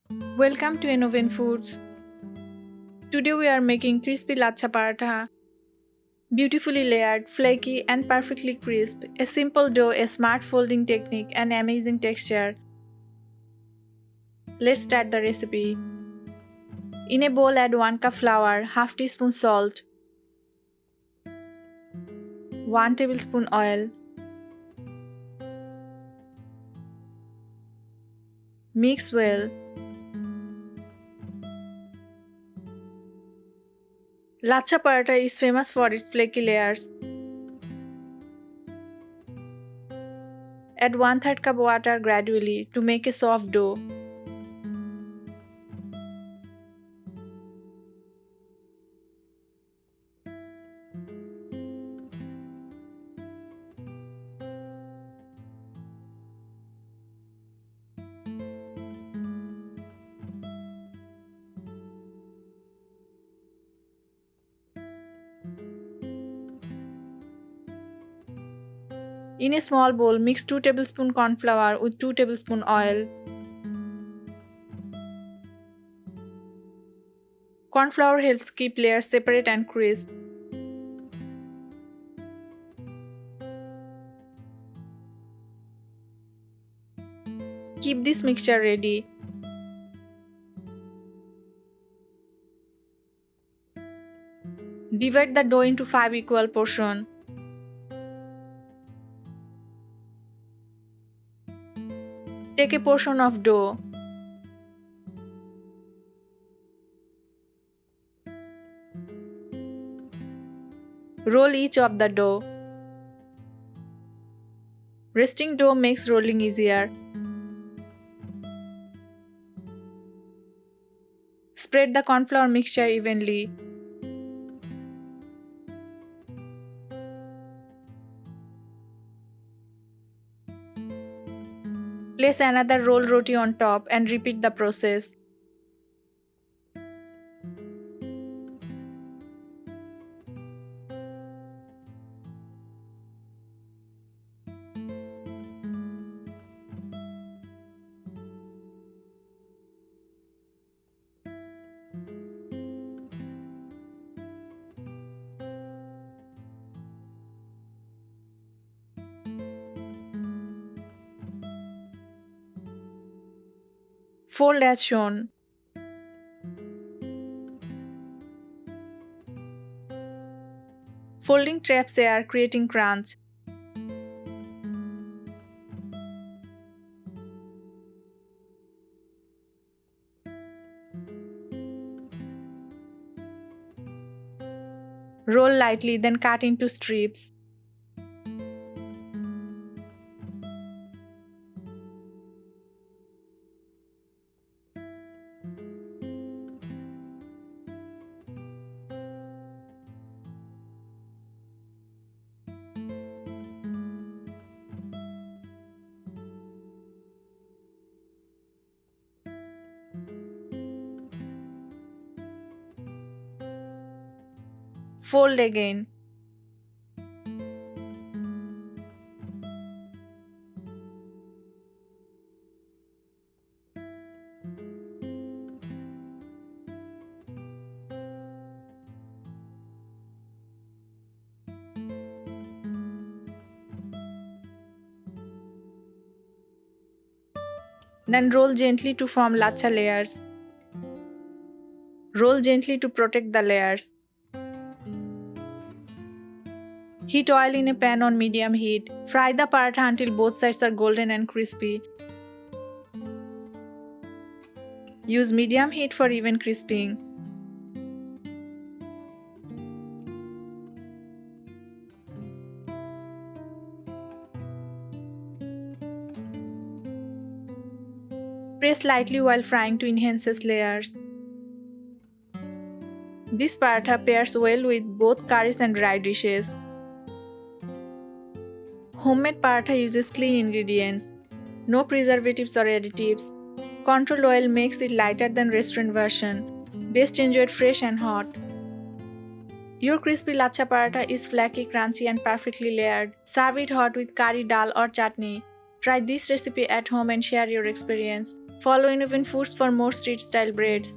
Welcome to Innovent Foods. Today we are making crispy lachha paratha. Beautifully layered, flaky and perfectly crisp. A simple dough, a smart folding technique and amazing texture. Let's start the recipe. In a bowl add 1 cup flour, half teaspoon salt, 1 tablespoon oil. Mix well. Lachha paratha is famous for its flaky layers. Add 1/3 cup water gradually to make a soft dough. In a small bowl, mix 2 tablespoon corn flour with 2 tablespoon oil. Corn flour helps keep layers separate and crisp. Keep this mixture ready. Divide the dough into 5 equal portions. Take a portion of dough. Roll each of the dough. Resting dough makes rolling easier. Spread the corn flour mixture evenly. Place another roll roti on top and repeat the process. Fold as shown. Folding traps air, creating crunch. Roll lightly, then cut into strips. Fold again. Then roll gently to form lachha layers. Roll gently to protect the layers. Heat oil in a pan on medium heat. Fry the paratha until both sides are golden and crispy. Use medium heat for even crisping. Press lightly while frying to enhance its layers. This paratha pairs well with both curries and dry dishes. Homemade paratha uses clean ingredients, no preservatives or additives. Controlled oil makes it lighter than restaurant version. Best enjoyed fresh and hot. Your crispy lachha paratha is flaky, crunchy and perfectly layered. Serve it hot with curry, dal or chutney. Try this recipe at home and share your experience. Follow Innovent Foods for more street style breads.